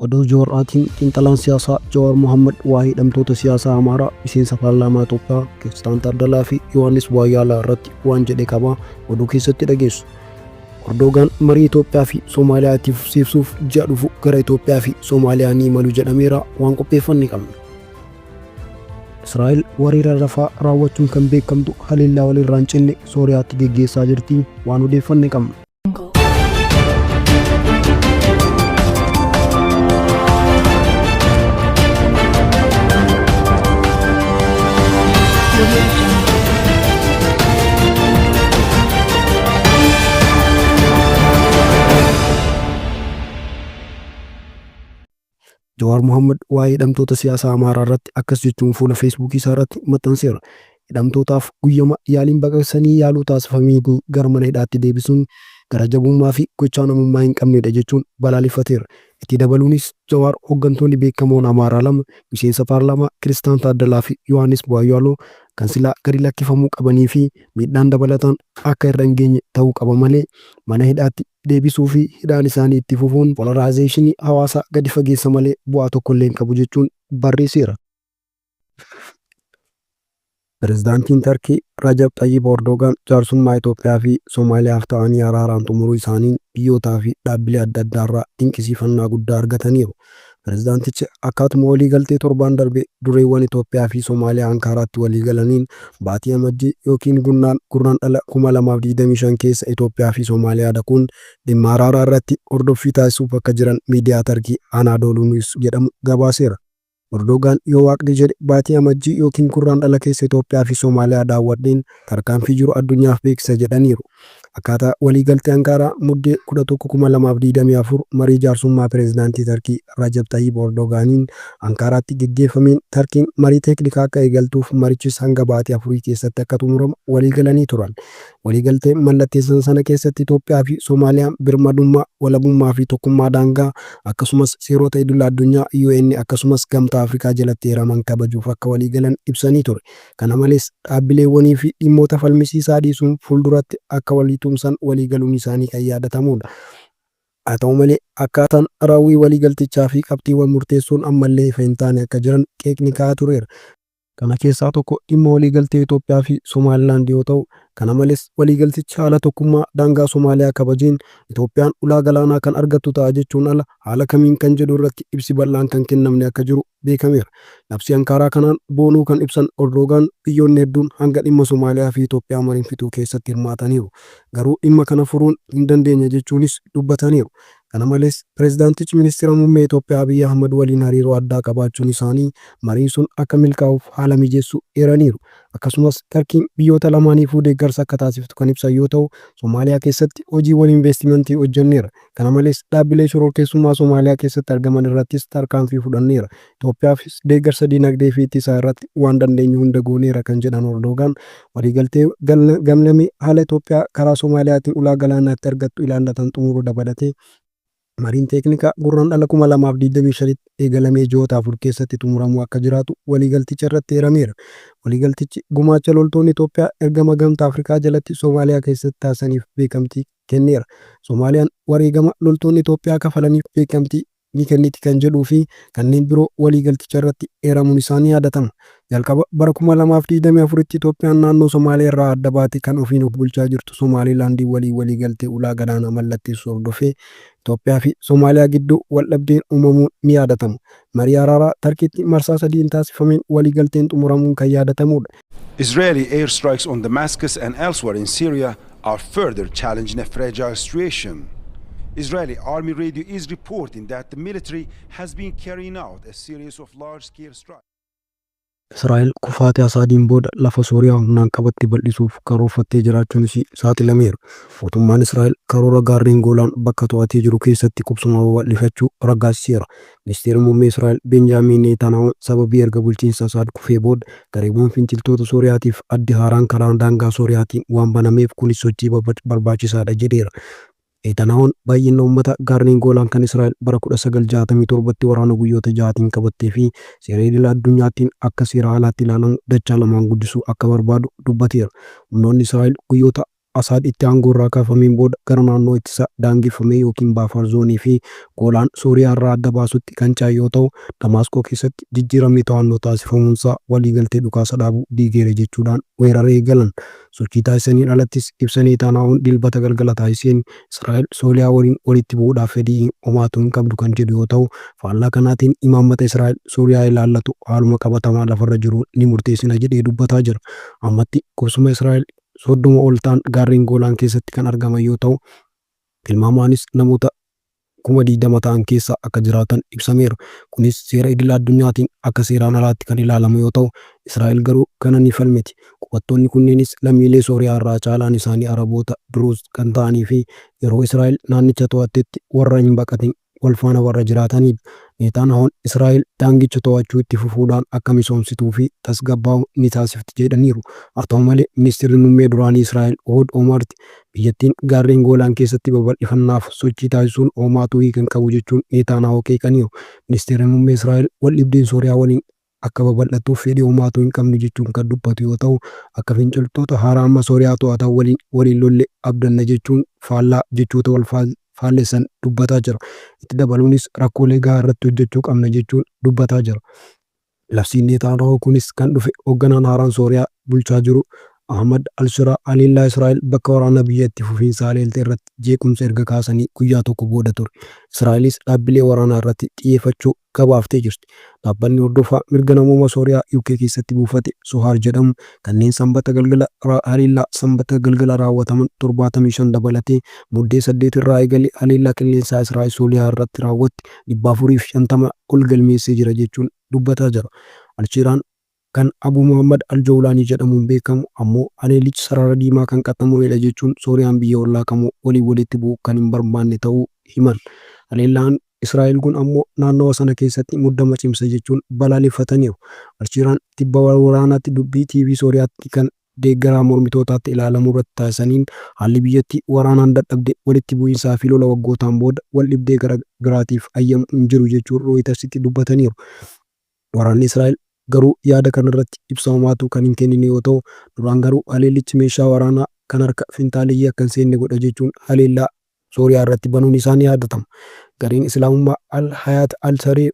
Oduu Jooraatiin xiinxalaan siyaasaa Jawaar Mohaammed waa'ee hidhamtoota siyaasaa Amaaraa miseensa paarlaamaa Itoophiyaa Kiristaan Taaddalaa fi Yohaannis Baayyaalaa irratti waan jedhe qaba oduu keessatti dhageessu. Erdogaan marii Itoophiyaa fi Somaaliyaatti fufsiisuuf ji'a dhufu gara Itoophiyaa fi Somaaliyaa ni imalu jedhameera waan qopheeffanne qabna. Israa'el weerara rafaa raawwachuun kan beekamtu haleellaa walirraa hin cinne Sooriyaatti geggeessaa jirti waan odeeffanne qabna. Jawaar Mohaammed waa'ee hidhamtoota siyaasaa Amaaraa irratti akkas jechuun fuula Feesbuukii isaa irratti maxxanseera. Hidhamtootaaf guyyama yaaliin baqaqsanii yaaluu taasifamee gara mana hidhaatti deebisuun gara jabummaa fi gochaa namummaa hin qabnedha jechuun balaaleffateera. Itti dabaluunis Jawaar hooggantoonni beekamoon Amaaraa lama miseensa paarlaamaa Kiristaan Taaddalaa fi Yohaannis Baayyaaloo kan silaa gadi lakkifamuu qabanii fi miidhaan dabalataan akka irra hin geenye ta'uu qaba malee mana hidhaatti deebisuu fi hidhaan isaanii itti fufuun polaraayizeeshinii hawaasaa gadi fageessa malee bu'aa tokko illee hin qabu jechuun barreesseera. Pireezidaantiin Tarkii Rajab Xayyib Erdogaan jaarsummaa Itoophiyaa fi Somaaliyaaf ta'anii araaraan xumuruu isaaniin biyyootaa fi dhaabbilee adda addaa irraa dinqisiifannaa guddaa argataniiru. Pireezidaantichi akkaatuma waliigaltee torbaan darbe dureewwan Itoophiyaa fi Somaaliyaa Ankaaraatti waliigalaniin baatii amajjii yookiin gurraandhala 2025 keessa Itoophiyaa fi Somaaliyaa dhaquun dhimma araaraa irratti hordoffii taasisuuf akka jiran miidiyaa Tarkii Anaadooluu Niwus jedhamu gabaaseera. Erdogaan yoo waaqni jedhe baatii amajjii yookiin gurraandhala keessa Itoophiyaa fi Somaaliyaa daawwadheen tarkaanfii jiru addunyaaf beeksisa jedhaniiru. Akkaataa waliigaltee Ankaaraa muddee 11/2024 marii jaarsummaa pireezidaantii Tarkii Rajab Xayyib Erdogaaniin Ankaaraatti geggeeffameen Tarkiin marii teeknikaa akka eegaltuuf marichis hanga baatii 4 keessatti akka xumuramu waliigalanii turan. Waliigaltee mallatteessan sana keessatti Itoophiyaa fi Soomaaliyaan birmadummaa, walabummaa fi tokkummaa daangaa akkasumas seerota idil addunyaa UN akkasumas gamtaa Afrikaa jalatti heeraman kabajuuf akka waliigalan ibsanii ture. Kana malees dhaabbileewwanii fi dhimmoota falmisiisaa dhiisuun fuulduratti akka waliitumsan waliigaluun isaanii kan yaadatamudha. Haa ta'u malee akkaataan raawwii waliigaltichaa fi qabxiiwwan murteessoon ammallee ifa hin taane akka jiran qeeqni ka'aa tureera. Kana keessaa tokko dhimma waliigaltee Itoophiyaa fi Somaalilaand yoo ta'u, kana malees waliigaltichi haala tokkummaa daangaa Somaaliyaa kabajeen Itoophiyaan ulaa galaanaa kan argattu ta'a jechuun ala haala kamiin kan jedhu irratti ibsi bal'aan kan kennamne akka jiru beekameera. Labsii Ankaaraa kanaan boonuu kan ibsan Erdogaan biyyoonni hedduun hanga dhimma Somaaliyaa fi Itoophiyaa mariin fixuu keessatti hirmaataniiru. Garuu dhimma kana furuun hin dandeenye jechuunis dubbataniiru. Kana malees pireezidaantichi ministeera muummee Itoophiyaa Abiyyi Ahmad waliin hariiroo addaa qabaachuun isaanii mariin sun akka milkaa'uuf haala mijeessu eeraniiru. Akkasumas Tarkiin biyyoota lamaaniifuu deeggarsa akka taasiftu kan ibsan yoo ta'u, Somaaliyaa keessatti hojiiwwan investimentii hojjenneera. Kana malees dhaabbilee shororkeessummaa Somaaliyaa keessatti argaman irrattis tarkaanfii fudhanneera. Itoophiyaafis deeggarsa dinagdee fi ittisaa irratti waan dandeenyu hunda gooneera kan jedhan Erdogaan waliigaltee gamlame haala Itoophiyaa karaa Soomaaliyaatiin ulaa galaanaatti argattu ilaallatan xumuruu dabalatee mariin teeknikaa gurraandhala 2025 eegalamee ji'oota 4 keessatti xumuramuu akka jiraatu waliigalticha irratti eerameera. Waliigaltichi gumaacha loltoonni Itoophiyaa ergama gamtaa Afrikaa jalatti Soomaaliyaa keessatti taasisaniif beekamtii kenneera. Soomaaliyaan wareegama loltoonni Itoophiyaa kafalaniif beekamtii ni kenniti kan jedhuu fi kanneen biroo waliigalticha irratti eeramuun isaanii yaadatama. Jalqaba bara 2024tti Itoophiyaan naannoo Somaaliyaa irraa adda baatee kan ofiin of bulchaa jirtu Somaalilaandii waliigaltee ulaa galaanaa mallatteessuu hordofee Itoophiyaa fi Somaaliyaa gidduu waldhabdeen uumamuun ni yaadatama. Marii araaraa Tarkiitti marsaa sadiin taasifameen waliigalteen xumuramuun kan yaadatamudha. Israeli airstrikes on Damascus and elsewhere in Syria are further challenging a fragile situation. Israeli Army Radio is reporting that the military has been carrying out a series of large-scale strikes. Israa'el kufaatii Asaadiin booda lafa Sooriyaa humnaan qabatti bal'isuuf karoorfattee jiraachuun saaxilameera. Mootummaan Israa'el karoora gaarreen Goolaan bakka to'atee jiru keessatti qubsuma babal'ifachuu raggaasiseera. Ministeerri muummee Israa'el Benjaamin Netanyahuun sababii erga bulchiinsa Asaad kufee booda gareewwan finciltoota Sooriyaatiif addi haaraan karaa daangaa Sooriyaatiin waan banameef kunis sochii barbaachisaadha jedheera. Netanyahuun baay'ina uummata gaarreen Goolaan kan Israa'el bara 1967tti waraana guyyoota 6tiin qabattee fi seera idil addunyaatiin akka seera alaatti ilaalamu dachaa lamaan guddisuu akka barbaadu dubbateera. Humnoonni Israa'el guyyoota Asaad itti aangoo irraa kaafameen booda gara naannoo ittisa daangeffamee yookiin baafar zoonii fi Goolaan Sooriyaa irraa adda baasutti kan ce'an yoo ta'u, Damaasqoo keessatti jijjiiramni to'annoo taasifamuunsaa waliigaltee dhukaasa dhaabuu diigeera jechuudhaan weeraree eegalan. Sochii taasisaniin alattis ibsa Netanyahuun dilbata galgala taasiseen Israa'el Sooriyaa waliin walitti bu'uudhaaf fedhii homaatu hin qabdu kan jedhu yoo ta'u, faallaa kanaatiin imaammata Israa'el Sooriyaa ilaallatu haaluma qabatamaa lafarra jiru ni murteessina jedhee dubbataa jira. Ammatti qubsuma Israa'el 30 ol ta'an gaarreen Goolaan keessatti kan argaman yoo ta'u, tilmaamaanis namoota 20,000 ta'an keessa akka jiraatan ibsameera. Kunis seera idil addunyaatiin akka seeraan alaatti kan ilaalamu yoo ta'u, Israa'el garuu kana ni falmiti. Qubattoonni kunneenis lammiilee Sooriyaa irraa caalaan isaanii Araboota Druuz kan ta'anii fi yeroo Israa'el naannicha to'attetti warra hin baqatin wal faana warra jiraatanidha. Netanyahuun Israa'el daangicha to'achuu itti fufuudhaan akka misoomsituu fi tasgabbaa'u ni taasifti jedhaniiru. Haa ta'u malee ministeerri muummee duraanii Israa'el Ehud Olmert biyyattiin gaarreen Goolaan keessatti babal'ifannaaf sochii taasisuun homaatu hiika hin qabu jechuun Netanyahuu qeeqaniiru. Ministeerri muummee Israa'el waldhibdeen Sooriyaa waliin akka babal'atuuf fedhii homaatu hin qabne jechuun kan dubbatu yoo ta'u, akka finciltoota haaraa amma Sooriyaa to'atan waliin lolle abdanna jechuun faallaa jechoota wal faallessan dubbataa jira. Itti dabaluunis rakkoolee gahaa irratti hojjechuu qabna jechuun dubbataa jira. Labsiin Netanyaahuu kunis kan dhufe hoogganaan haaraan Sooriyaa bulchaa jiru Ahmad al-Shiraa haleellaa Israa'el bakka waraana biyyattii fufiinsa haleelte irratti jeequmsa erga kaasanii guyyaa tokko booda ture. Israa'elis dhaabbilee waraanaa irratti xiyyeeffachuu gabaaftee jirti. Dhaabbanni hordofaa mirga namoomaa Sooriyaa UK keessatti buufate Sohaar jedhamu kanneen haleellaa sanbata galgala raawwataman 75 dabalatee muddee 8 irraa eegalee haleellaa qilleensaa Israa'el Sooriyaa irratti raawwatte 450 ol galmeessee jira jechuun dubbataa jira. Al-Shiraan kan Abu Muhammad al-Jawlaanii jedhamuun beekamu ammoo haleellichi sarara diimaa kan qaxxaamuredha jechuun Sooriyaan biyya ollaa kamuu walitti bu'uu kan hin barbaanne ta'uu himan. Haleellaan Israa'el kun ammoo naannawa sana keessatti muddama cimsa jechuun balaaleffataniiru. Al-Shiraan tibba waraanaatti dubbii TV Sooriyaatti kan deeggaraa mormitootaatti ilaalamuu irratti taasisaniin haalli biyyattii waraanaan dadhabde walitti bu'iinsaa fi lola waggootaan booda wal dhibdee garaagaraatiif ayyamu hin jiru jechuun Rooyitersitti dubbataniiru. Waraanni Israa'el garuu yaada kanarratti ibsa homaatu kan hin kennine yoo ta'u, duraan garuu haleellichi meeshaa waraanaa kan harka finxaaleeyyii akka hin seenne godha jechuun haleellaa Sooriyaa irratti banuun isaa ni yaadatama. Gareen Islaamummaa Al-Hayaat Al-Saree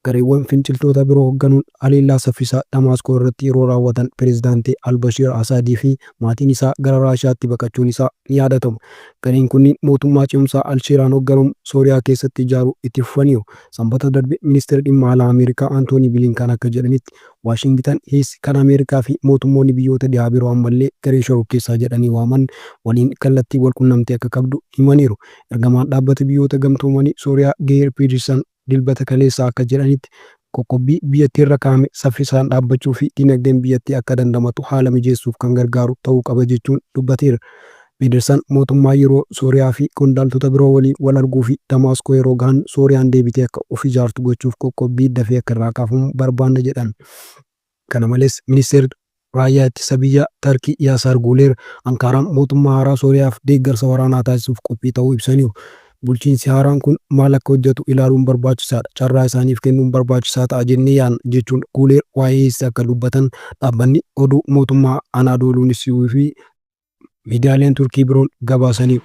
gareewwan finciltoota biroo hoogganuun haleellaa saffisaa Damaasqoo irratti yeroo raawwatan pireezidaantii Al-Bashiir Asaadii fi maatiin isaa gara Raashiyaatti baqachuun isaa ni yaadatama. Gareen kunniin mootummaa cimsaa Al-Shiraan hoogganuun Sooriyaa keessatti ijaaruu itti fufaniiru. Sanbata darbe ministeerri dhimma alaa Ameerikaa Antoonii Bilinkan akka jedhanitti Waashingitan heessi kan Ameerikaa fi mootummoonni biyyoota dhihaa biroo ammallee garee shororkeessaa jedhanii waaman waliin kallattii wal qunnamtee akka qabdu himaniiru. Ergamaan dhaabbata biyyoota gamtoomanii Sooriyaa Geir Pedersen dilbata kaleessaa akka jedhanitti qoqqobbii biyyattii irra kaa'ame saffisaan dhaabbachuu fi dinagdeen biyyattii akka dandamatu haala mijeessuuf kan gargaaru ta'uu qaba jechuun dubbateera. Pedersen mootummaa yeroo Sooriyaa fi qondaaltota biroo waliin wal arguu fi Damaasqoo yeroo gahan Sooriyaan deebitee akka of ijaartu gochuuf qoqqobbii dafee akka irraa kaafamu barbaanna jedhan. Kana malees ministeerri raayyaa ittisa biyyaa Tarkii Yaasaar Guuleer Ankaaraan mootummaa haaraa Sooriyaaf deeggarsa waraanaa taasisuuf qophii ta'uu ibsaniiru. Bulchiinsi haaraan kun maal akka hojjetu ilaaluun barbaachisaadha. Carraa isaaniif kennuun barbaachisaa ta'a jennee yaadna jechuun Guuleer waa'ee isaa akka dubbatan dhaabbanni oduu mootummaa Anaadooluunis fi miidiyaaleen Turkii biroon gabaasaniiru.